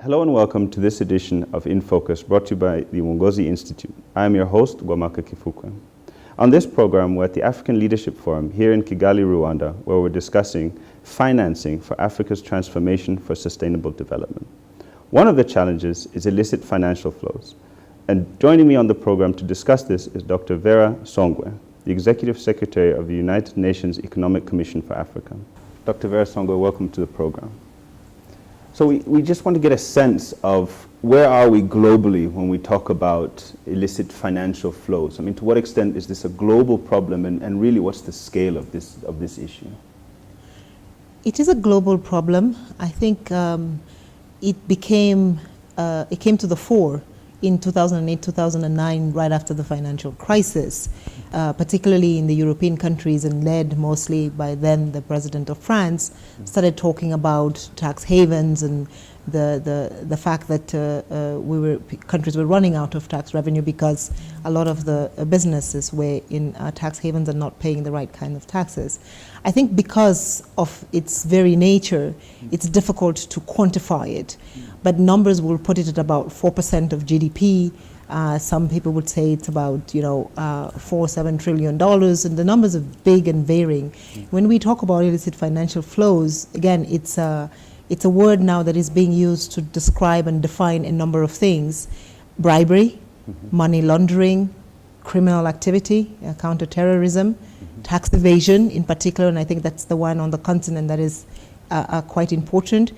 Hello and welcome to this edition of In Focus, brought to you by the Uongozi Institute. I am your host, Gwamaka Kifukwe. On this program, we're at the African Leadership Forum here in Kigali, Rwanda, where we're discussing financing for Africa's transformation for sustainable development. One of the challenges is illicit financial flows. And joining me on the program to discuss this is Dr. Vera Songwe, the Executive Secretary of the United Nations Economic Commission for Africa. Dr. Vera Songwe, welcome to the program. So we just want to get a sense of where are we globally when we talk about illicit financial flows? I mean, to what extent is this a global problem, and really what's the scale of this issue? It is a global problem. I think it came to the fore in 2008, 2009, right after the financial crisis, particularly in the European countries, and led mostly by then the president of France, started talking about tax havens and the fact that countries were running out of tax revenue because a lot of the businesses were in tax havens and not paying the right kind of taxes. I think because of its very nature, it's difficult to quantify it, but numbers will put it at about 4% of GDP. Some people would say it's about, $4-7 trillion, and the numbers are big and varying. When we talk about illicit financial flows, again, it's a word now that is being used to describe and define a number of things: bribery, money laundering, criminal activity, counterterrorism, tax evasion in particular, and I think that's the one on the continent that is quite important,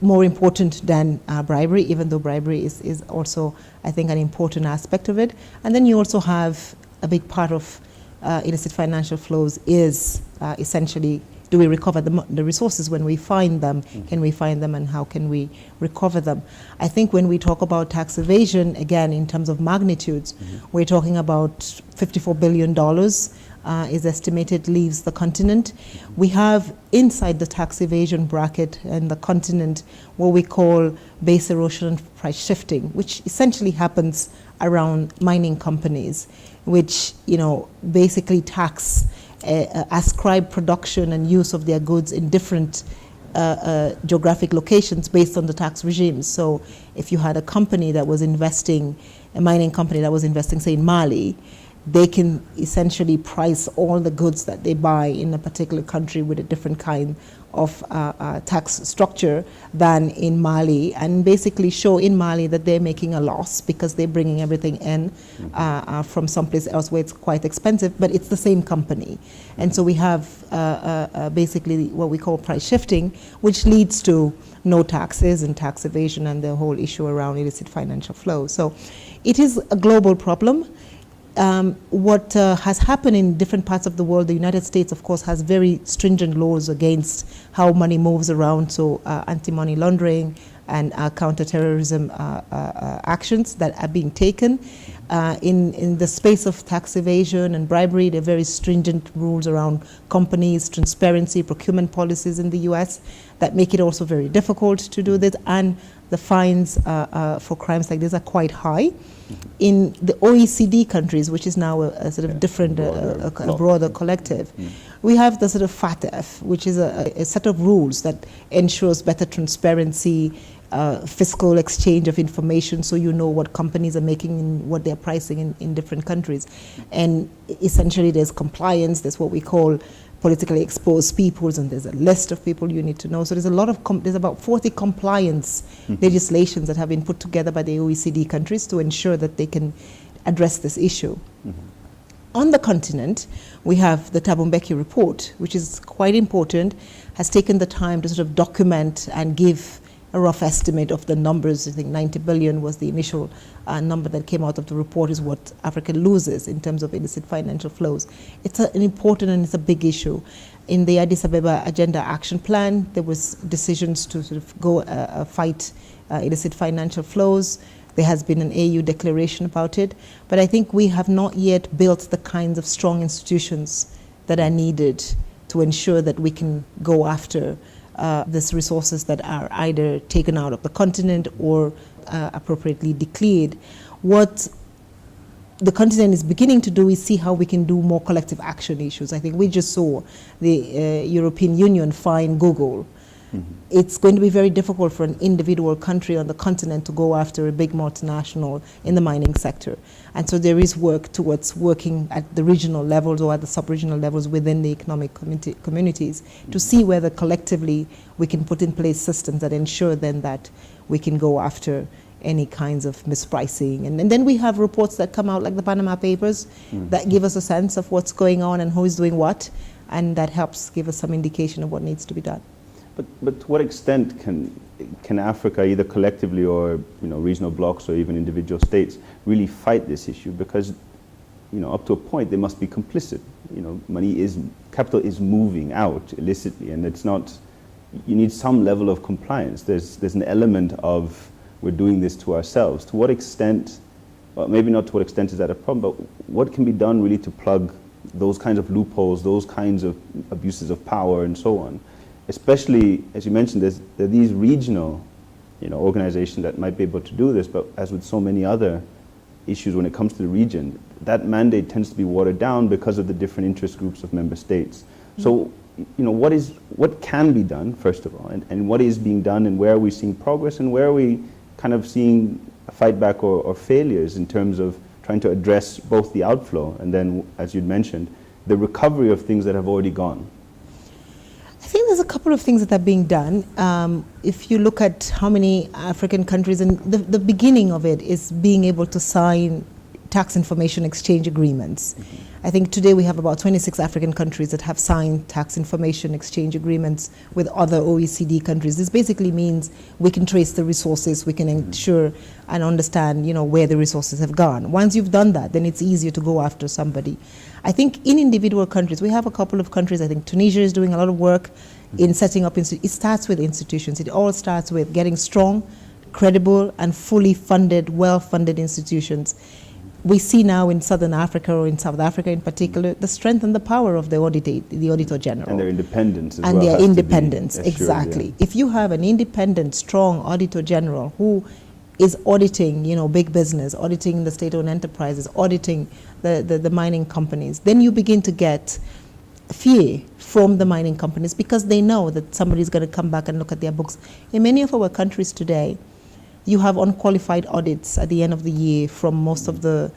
more important than bribery, even though bribery is also, I think, an important aspect of it. And then you also have a big part of illicit financial flows is essentially, do we recover the resources when we find them? Can we find them, and how can we recover them? I think when we talk about tax evasion, again, in terms of magnitudes, we're talking about $54 billion is estimated leaves the continent. We have inside the tax evasion bracket and the continent what we call base erosion and price shifting, which essentially happens around mining companies, which basically tax ascribe production and use of their goods in different geographic locations based on the tax regimes. So if you had a company that was investing, a mining company that was investing, say, in Mali, they can essentially price all the goods that they buy in a particular country with a different kind of tax structure than in Mali, and basically show in Mali that they're making a loss because they're bringing everything in from someplace else where it's quite expensive, but it's the same company. And so we have basically what we call price shifting, which leads to no taxes and tax evasion and the whole issue around illicit financial flow. So it is a global problem. What has happened in different parts of the world, the United States, of course, has very stringent laws against how money moves around, so anti-money laundering and counterterrorism actions that are being taken. In the space of tax evasion and bribery, there are very stringent rules around companies, transparency, procurement policies in the US that make it also very difficult to do this, and the fines for crimes like this are quite high. In the OECD countries, which is now a sort of different, a broader collective, we have the sort of FATF, which is a set of rules that ensures better transparency, fiscal exchange of information, so you know what companies are making and what they're pricing in different countries. And essentially there's compliance, there's what we call politically exposed peoples, and there's a list of people you need to know. So there's a lot of, there's about 40 compliance legislations that have been put together by the OECD countries to ensure that they can address this issue. On the continent, we have the Thabo Mbeki report, which is quite important, has taken the time to sort of document and give a rough estimate of the numbers. I think 90 billion was the initial number that came out of the report, is what Africa loses in terms of illicit financial flows. It's an important and it's a big issue. In the Addis Ababa Agenda Action Plan, there was decisions to sort of go fight illicit financial flows. There has been an AU declaration about it, but I think we have not yet built the kinds of strong institutions that are needed to ensure that we can go after these resources that are either taken out of the continent or appropriately declared. What the continent is beginning to do is see how we can do more collective action issues. I think we just saw the European Union fine Google it's going to be very difficult for an individual country on the continent to go after a big multinational in the mining sector. And so there is work towards working at the regional levels or at the sub-regional levels within the economic communities to see whether collectively we can put in place systems that ensure then that we can go after any kinds of mispricing. And then we have reports that come out like the Panama Papers that give us a sense of what's going on and who is doing what, and that helps give us some indication of what needs to be done. But to what extent can Africa, either collectively or regional blocks or even individual states, really fight this issue? Because up to a point they must be complicit. Capital is moving out illicitly, and it's not. You need some level of compliance. There's an element of we're doing this to ourselves. To what extent, well, maybe not to what extent is that a problem, but what can be done really to plug those kinds of loopholes, those kinds of abuses of power, and so on? Especially, as you mentioned, there are these regional organizations that might be able to do this, but as with so many other issues when it comes to the region, that mandate tends to be watered down because of the different interest groups of member states. So, what can be done, first of all, and what is being done, and where are we seeing progress, and where are we kind of seeing a fight back or failures in terms of trying to address both the outflow and then, as you'd mentioned, the recovery of things that have already gone? I think there's a couple of things that are being done. If you look at how many African countries, and the beginning of it is being able to sign tax information exchange agreements. I think today we have about 26 African countries that have signed tax information exchange agreements with other OECD countries. This basically means we can trace the resources, we can ensure and understand, where the resources have gone. Once you've done that, then it's easier to go after somebody. I think in individual countries, we have a couple of countries. I think Tunisia is doing a lot of work in setting up it starts with institutions. It all starts with getting strong, credible, and fully funded, well-funded institutions. We see now in Southern Africa, or in South Africa in particular, the strength and the power of the Auditor General. And their independence as well. And their independence, assured, exactly. Yeah. If you have an independent, strong Auditor General who is auditing, big business, auditing the state-owned enterprises, auditing the mining companies, then you begin to get fear from the mining companies because they know that somebody's going to come back and look at their books. In many of our countries today, you have unqualified audits at the end of the year from most of the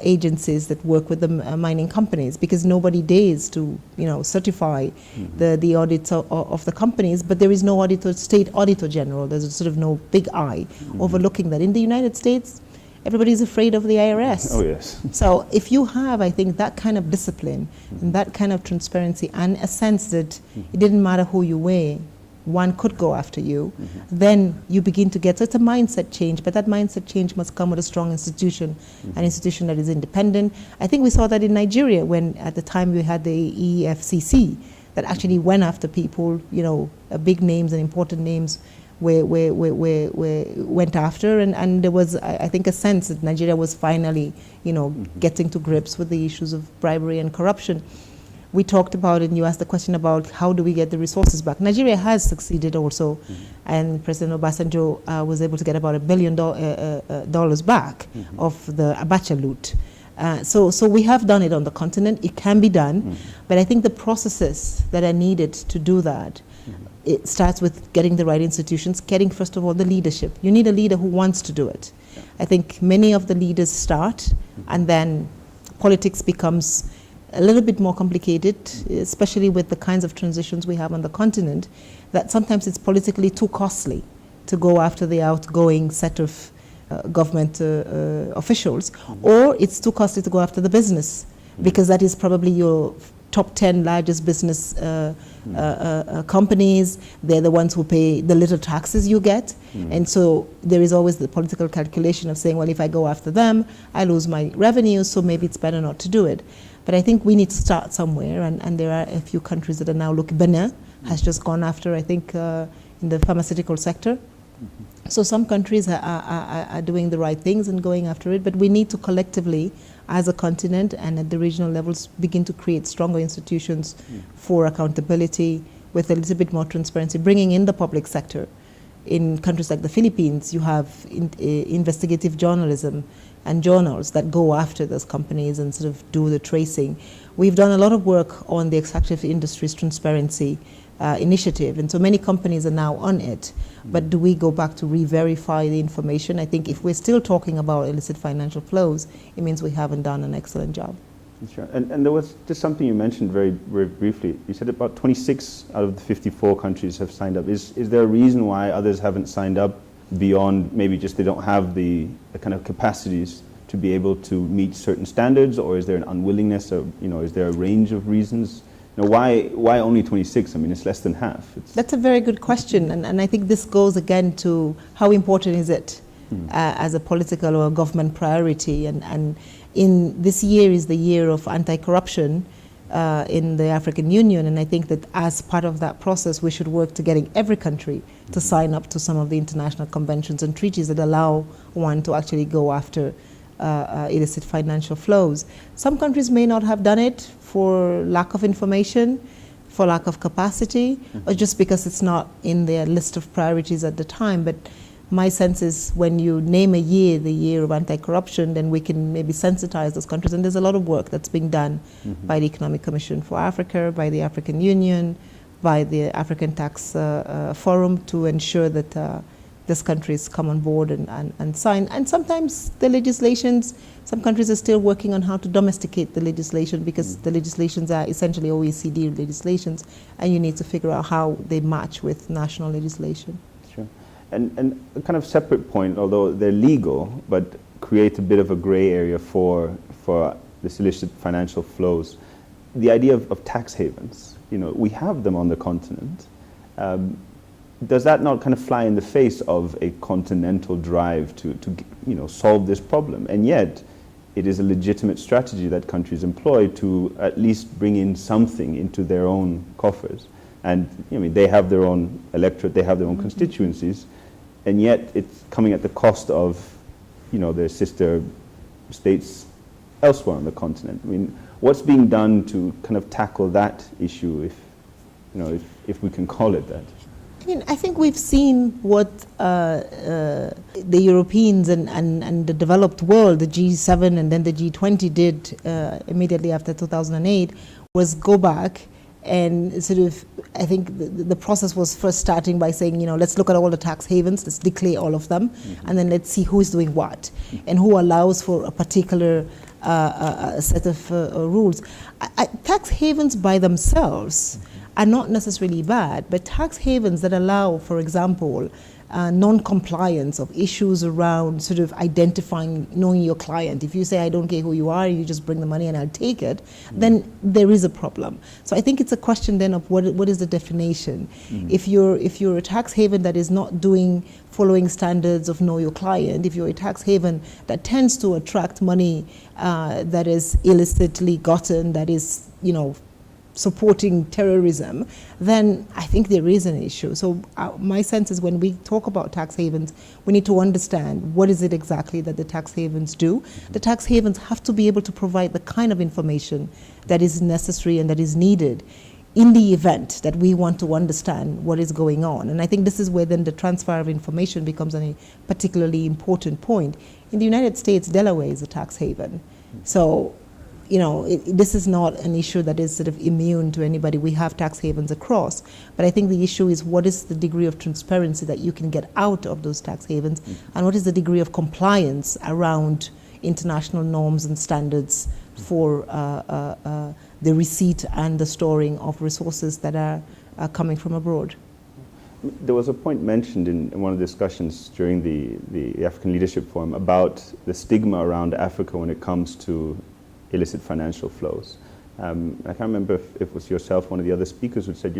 agencies that work with the mining companies because nobody dares to, certify the audits of the companies, but there is no state auditor general. There's sort of no big eye overlooking that. In the United States, everybody's afraid of the IRS. Oh, yes. So if you have, I think, that kind of discipline and that kind of transparency and a sense that it didn't matter who you were, one could go after you, then you begin to get, so it's a mindset change, but that mindset change must come with a strong institution, an institution that is independent. I think we saw that in Nigeria when at the time we had the EFCC that actually went after people, big names and important names went after, and there was, I think, a sense that Nigeria was finally, getting to grips with the issues of bribery and corruption. We talked about it, and you asked the question about how do we get the resources back. Nigeria has succeeded also, and President Obasanjo was able to get about $1 billion back of the Abacha loot. So we have done it on the continent. It can be done, but I think the processes that are needed to do that, it starts with getting the right institutions, getting, first of all, the leadership. You need a leader who wants to do it. I think many of the leaders start, and then politics becomes a little bit more complicated, especially with the kinds of transitions we have on the continent, that sometimes it's politically too costly to go after the outgoing set of government officials, or it's too costly to go after the business, because that is probably your top 10 largest business companies. They're the ones who pay the little taxes you get. And so there is always the political calculation of saying, well, if I go after them, I lose my revenue, so maybe it's better not to do it. But I think we need to start somewhere, and there are a few countries that are now looking. Benin has just gone after, I think, in the pharmaceutical sector. So some countries are doing the right things and going after it, but we need to collectively, as a continent and at the regional levels, begin to create stronger institutions for accountability with a little bit more transparency, bringing in the public sector in countries like the Philippines, you have investigative journalism and journals that go after those companies and sort of do the tracing. We've done a lot of work on the extractive industries transparency initiative, and so many companies are now on it. But do we go back to re-verify the information? I think if we're still talking about illicit financial flows, it means we haven't done an excellent job. Sure. And there was just something you mentioned very, very briefly. You said about 26 out of the 54 countries have signed up. Is there a reason why others haven't signed up beyond maybe just they don't have the kind of capacities to be able to meet certain standards, or is there an unwillingness, or is there a range of reasons? Why only 26? I mean, it's less than half. That's a very good question, and I think this goes again to how important is it as a political or a government priority, and in this year is the year of anti-corruption in the African Union, and I think that as part of that process we should work to getting every country to sign up to some of the international conventions and treaties that allow one to actually go after illicit financial flows. Some countries may not have done it for lack of information, for lack of capacity, or just because it's not in their list of priorities at the time. But my sense is when you name a year, the year of anti-corruption, then we can maybe sensitize those countries. And there's a lot of work that's being done by the Economic Commission for Africa, by the African Union, by the African Tax Forum to ensure that these countries come on board and sign. And sometimes the legislations, some countries are still working on how to domesticate the legislation, because the legislations are essentially OECD legislations, and you need to figure out how they match with national legislation. Sure. And a kind of separate point, although they're legal, but create a bit of a gray area for this illicit financial flows. The idea of tax havens, we have them on the continent. Does that not kind of fly in the face of a continental drive to solve this problem? And yet, it is a legitimate strategy that countries employ to at least bring in something into their own coffers. And they have their own electorate, they have their own constituencies, and yet it's coming at the cost of their sister states elsewhere on the continent. I mean, what's being done to kind of tackle that issue, if we can call it that? I think we've seen what the Europeans and the developed world, the G7 and then the G20 did immediately after 2008, was go back and sort of, I think the process was first starting by saying, let's look at all the tax havens, let's declare all of them, and then let's see who is doing what and who allows for a particular set of rules. Tax havens by themselves are not necessarily bad, but tax havens that allow, for example, non-compliance of issues around sort of identifying, knowing your client. If you say, I don't care who you are, you just bring the money and I'll take it, then there is a problem. So I think it's a question then of what is the definition. If you're a tax haven that is not following standards of know your client, if you're a tax haven that tends to attract money that is illicitly gotten, that is, supporting terrorism, then I think there is an issue. So my sense is when we talk about tax havens, we need to understand what is it exactly that the tax havens do. The tax havens have to be able to provide the kind of information that is necessary and that is needed in the event that we want to understand what is going on. And I think this is where then the transfer of information becomes a particularly important point. In the United States, Delaware is a tax haven. So this is not an issue that is sort of immune to anybody. We have tax havens across. But I think the issue is what is the degree of transparency that you can get out of those tax havens, and what is the degree of compliance around international norms and standards for the receipt and the storing of resources that are coming from abroad. There was a point mentioned in one of the discussions during the African Leadership Forum about the stigma around Africa when it comes to illicit financial flows. I can't remember if it was yourself, one of the other speakers, who said,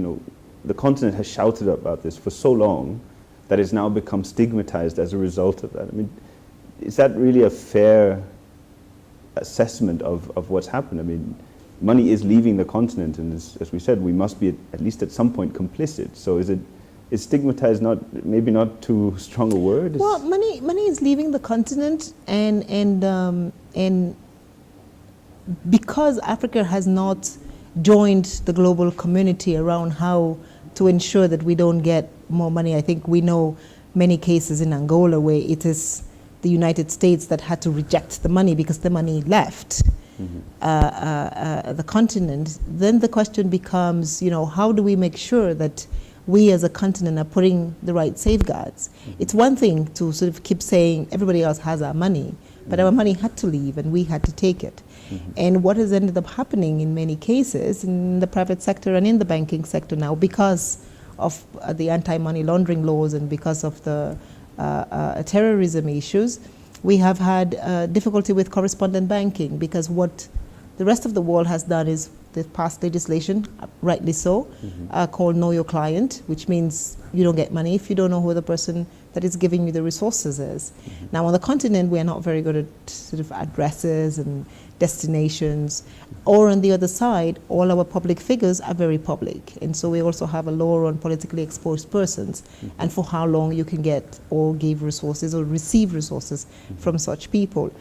the continent has shouted about this for so long that it's now become stigmatized as a result of that. I mean, is that really a fair assessment of what's happened? I mean, money is leaving the continent, and as we said, we must be at least at some point complicit. So is stigmatized maybe not too strong a word? Well, money is leaving the continent, and because Africa has not joined the global community around how to ensure that we don't get more money. I think we know many cases in Angola where it is the United States that had to reject the money because the money left the continent, then the question becomes, how do we make sure that we as a continent are putting the right safeguards? It's one thing to sort of keep saying everybody else has our money, but our money had to leave and we had to take it. And what has ended up happening in many cases in the private sector and in the banking sector now, because of the anti-money laundering laws and because of the terrorism issues, we have had difficulty with correspondent banking, because what the rest of the world has done is they've passed legislation, rightly so, called Know Your Client, which means you don't get money if you don't know who the person that is giving you the resources is. Now on the continent, we are not very good at sort of addresses and destinations, or on the other side, all our public figures are very public, and so we also have a law on politically exposed persons and for how long you can get or give resources or receive resources from such people.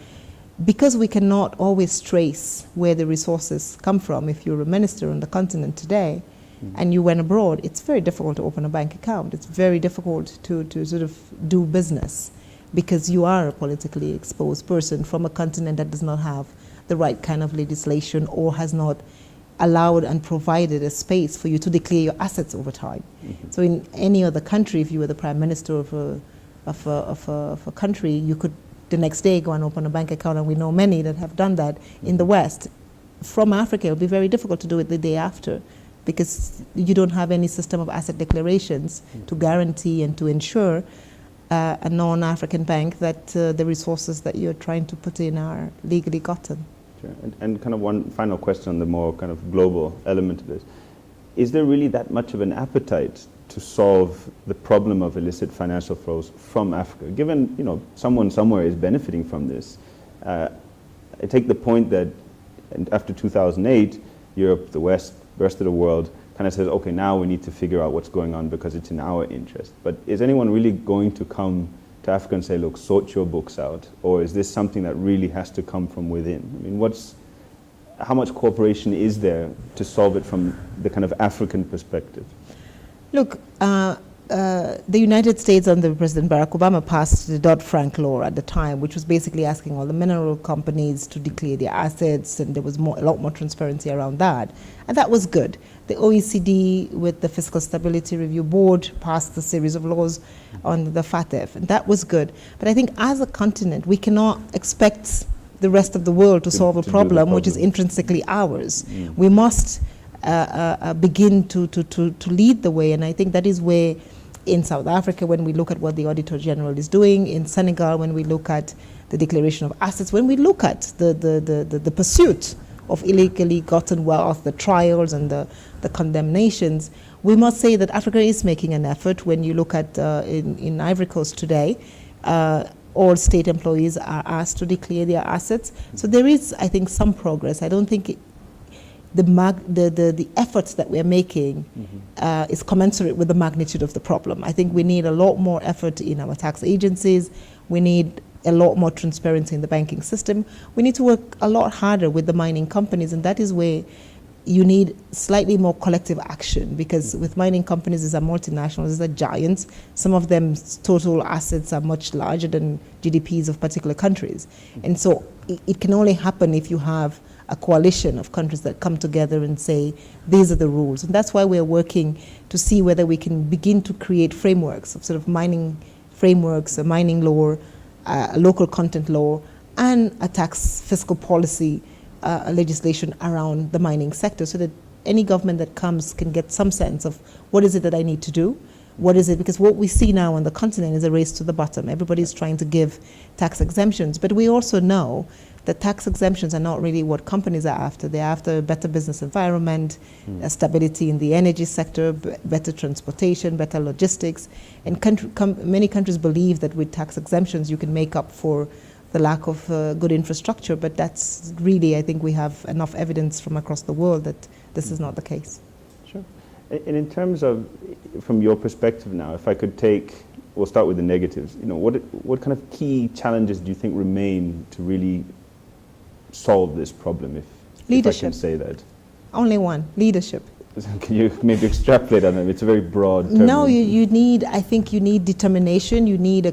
Because we cannot always trace where the resources come from, if you're a minister on the continent today and you went abroad, it's very difficult to open a bank account. It's very difficult to sort of do business, because you are a politically exposed person from a continent that does not have the right kind of legislation or has not allowed and provided a space for you to declare your assets over time. So in any other country, if you were the prime minister of a country, you could the next day go and open a bank account, and we know many that have done that in the West. From Africa, it will be very difficult to do it the day after, because you don't have any system of asset declarations to guarantee and to ensure a non-African bank that the resources that you're trying to put in are legally gotten. Sure. And kind of one final question on the more kind of global element of this. Is there really that much of an appetite to solve the problem of illicit financial flows from Africa? Given, someone somewhere is benefiting from this. I take the point that after 2008, Europe, the West, the rest of the world kind of says, okay, now we need to figure out what's going on because it's in our interest. But is anyone really going to come to Africa and say, look, sort your books out? Or is this something that really has to come from within? I mean, how much cooperation is there to solve it from the kind of African perspective? Look, the United States under President Barack Obama passed the Dodd-Frank law at the time, which was basically asking all the mineral companies to declare their assets, and there was a lot more transparency around that. And that was good. The OECD, with the Fiscal Stability Review Board, passed a series of laws on the FATF, and that was good. But I think as a continent, we cannot expect the rest of the world to solve a problem which is intrinsically ours. We must begin to lead the way, and I think that is where in South Africa, when we look at what the Auditor General is doing, in Senegal, when we look at the declaration of assets, when we look at the pursuit of illegally gotten wealth, the trials and the condemnations, we must say that Africa is making an effort. When you look at in Ivory Coast today, all state employees are asked to declare their assets. So there is, I think, some progress. I don't think the efforts that we're making is commensurate with the magnitude of the problem. I think we need a lot more effort in our tax agencies. We need a lot more transparency in the banking system. We need to work a lot harder with the mining companies, and that is where you need slightly more collective action, because with mining companies, these are multinationals, these are giants. Some of them's total assets are much larger than GDPs of particular countries. And so it can only happen if you have a coalition of countries that come together and say, these are the rules. And that's why we're working to see whether we can begin to create frameworks of sort of mining frameworks, a mining law, a local content law, and a tax fiscal policy legislation around the mining sector, so that any government that comes can get some sense of what is it that I need to do, what is it, because what we see now on the continent is a race to the bottom. Everybody's trying to give tax exemptions, but we also know that tax exemptions are not really what companies are after. They're after a better business environment, stability in the energy sector, better transportation, better logistics. And many countries believe that with tax exemptions you can make up for the lack of good infrastructure, but that's really, I think we have enough evidence from across the world that this is not the case. Sure. And in terms of, from your perspective now, if I could we'll start with the negatives. What kind of key challenges do you think remain to really solve this problem, if I can say that? Only one, leadership. Can you maybe extrapolate on it? It's a very broad term. No, I think you need determination. You need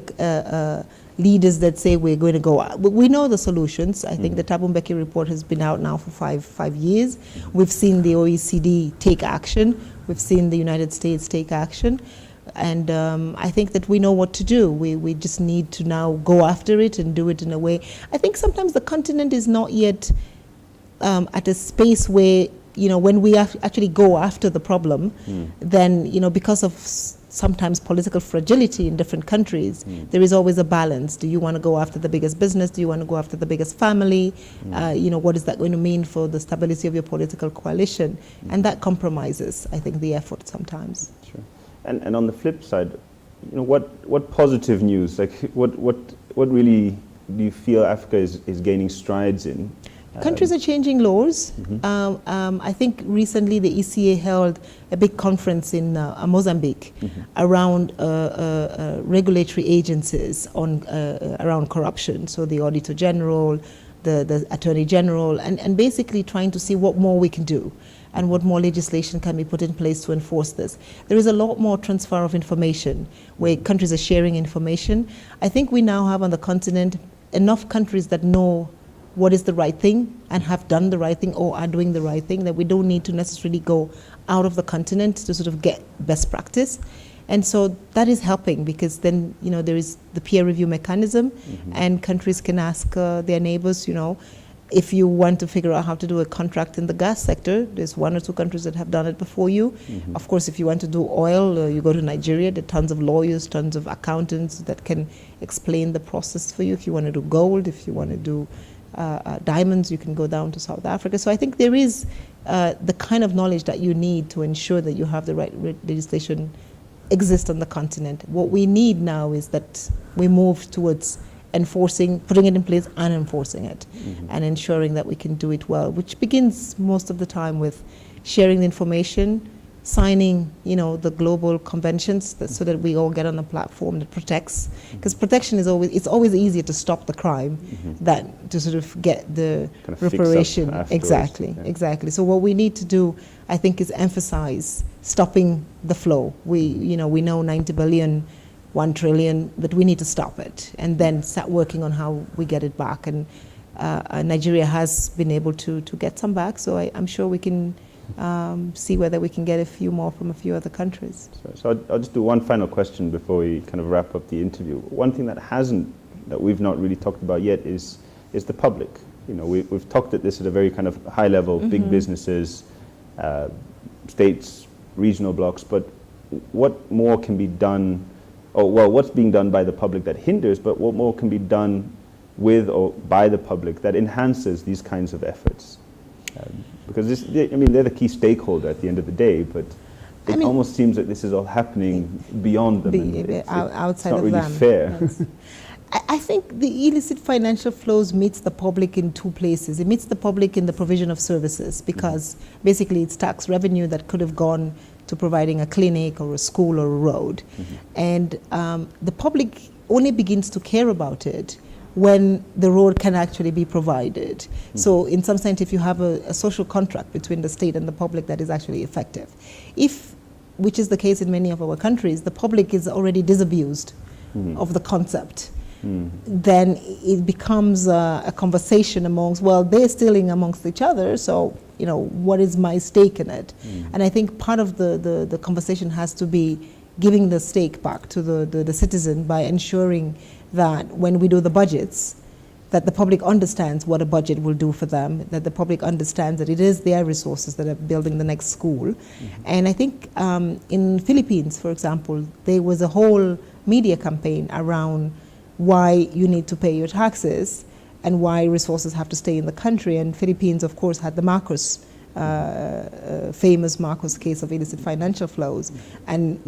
leaders that say we're going to go out. We know the solutions. I think the Thabo Mbeki report has been out now for five years. We've seen the OECD take action. We've seen the United States take action. And I think that we know what to do. We just need to now go after it and do it in a way. I think sometimes the continent is not yet at a space where, when we actually go after the problem, then, because of sometimes political fragility in different countries, there is always a balance. Do you want to go after the biggest business? Do you want to go after the biggest family? What is that going to mean for the stability of your political coalition? And that compromises, I think, the effort sometimes. Sure. And on the flip side, what positive news, like what really do you feel Africa is gaining strides in? Countries are changing laws. I think recently the ECA held a big conference in Mozambique around regulatory agencies on around corruption. So the Auditor General, the Attorney General, and basically trying to see what more we can do and what more legislation can be put in place to enforce this. There is a lot more transfer of information where countries are sharing information. I think we now have on the continent enough countries that know what is the right thing and have done the right thing or are doing the right thing, that we don't need to necessarily go out of the continent to sort of get best practice. And so that is helping, because then, there is the peer review mechanism, and countries can ask their neighbors, if you want to figure out how to do a contract in the gas sector, there's one or two countries that have done it before you. Of course, if you want to do oil, you go to Nigeria. There are tons of lawyers, tons of accountants that can explain the process for you. If you want to do gold, if you want to do diamonds, you can go down to South Africa. So I think there is the kind of knowledge that you need to ensure that you have the right legislation exist on the continent. What we need now is that we move towards enforcing, putting it in place and enforcing it, and ensuring that we can do it well, which begins most of the time with sharing the information, signing, the global conventions so that we all get on a platform that protects, because protection is always easier to stop the crime than to sort of get the kind of reparation. Exactly. So what we need to do, I think, is emphasize stopping the flow. We know 90 billion, 1 trillion, but we need to stop it and then start working on how we get it back. And Nigeria has been able to get some back, so I'm sure we can see whether we can get a few more from a few other countries. So I'll just do one final question before we kind of wrap up the interview. One thing that we've not really talked about yet is the public. We've talked at this at a very kind of high level, big businesses, states, regional blocks, but what more can be done, what's being done by the public that hinders, but what more can be done with or by the public that enhances these kinds of efforts? Because they're the key stakeholder at the end of the day, but it almost seems that this is all happening beyond them. Outside of them. It's not really fair. Yes. I think the illicit financial flows meets the public in two places. It meets the public in the provision of services, because basically it's tax revenue that could have gone to providing a clinic or a school or a road. And the public only begins to care about it when the road can actually be provided. So in some sense, if you have a social contract between the state and the public that is actually effective, which is the case in many of our countries, the public is already disabused of the concept, then it becomes a conversation amongst, they're stealing amongst each other, so what is my stake in it? And I think part of the conversation has to be giving the stake back to the citizen by ensuring that when we do the budgets, that the public understands what a budget will do for them, that the public understands that it is their resources that are building the next school. And I think in Philippines, for example, there was a whole media campaign around why you need to pay your taxes and why resources have to stay in the country. And Philippines, of course, had the Marcos, famous Marcos case of illicit financial flows. And,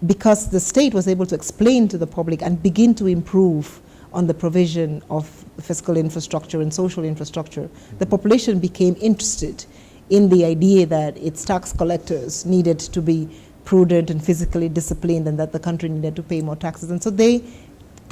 because the state was able to explain to the public and begin to improve on the provision of fiscal infrastructure and social infrastructure, the population became interested in the idea that its tax collectors needed to be prudent and physically disciplined, and that the country needed to pay more taxes. And so they,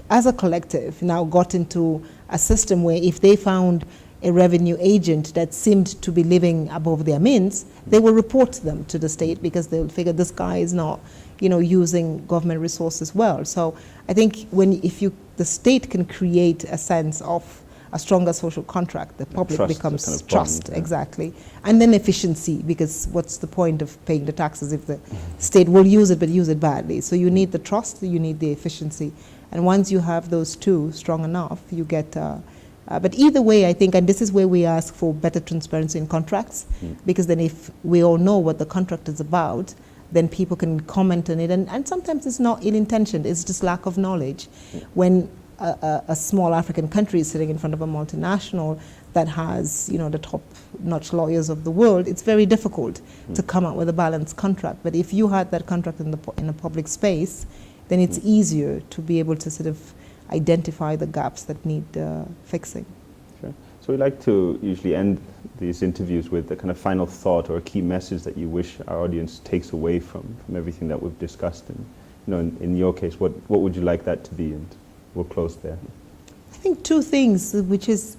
as a collective, now got into a system where if they found a revenue agent that seemed to be living above their means, they will report them to the state because they'll figure this guy is not, using government resources well. So I think the state can create a sense of a stronger social contract, the public Trust, becomes kind of trust, bond, yeah. exactly. And then efficiency, because what's the point of paying the taxes if the state will use it but use it badly? So you need the trust, you need the efficiency. And once you have those two strong enough, you get, but either way, I think, and this is where we ask for better transparency in contracts, because then if we all know what the contract is about, then people can comment on it. And sometimes it's not ill-intentioned, it's just lack of knowledge. When a small African country is sitting in front of a multinational that has, the top-notch lawyers of the world, it's very difficult to come up with a balanced contract. But if you had that contract in a public space, then it's easier to be able to sort of identify the gaps that need fixing. Sure. So we like to usually end these interviews with a kind of final thought or a key message that you wish our audience takes away from everything that we've discussed. And in your case, what would you like that to be? And we'll close there. I think two things, which is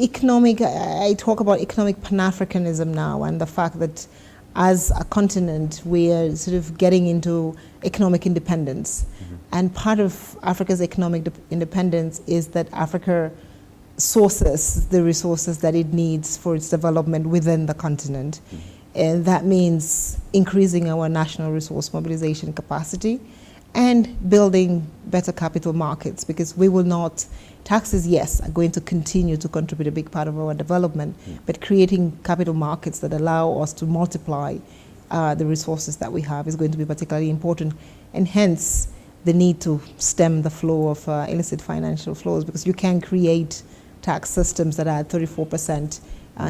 economic. I talk about economic Pan-Africanism now, and the fact that as a continent, we are sort of getting into economic independence. And part of Africa's economic independence is that Africa sources the resources that it needs for its development within the continent. And that means increasing our national resource mobilization capacity and building better capital markets, because we will not, taxes, yes, are going to continue to contribute a big part of our development, but creating capital markets that allow us to multiply the resources that we have is going to be particularly important, and hence the need to stem the flow of illicit financial flows, because you can create tax systems that add 34%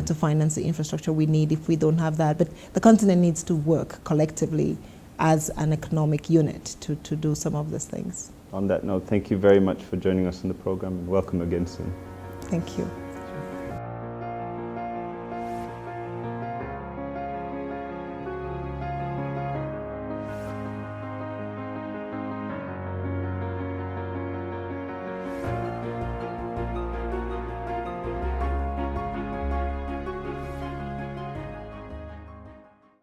to finance the infrastructure we need if we don't have that. But the continent needs to work collectively as an economic unit to do some of these things. On that note, thank you very much for joining us on the program, and welcome again soon. Thank you.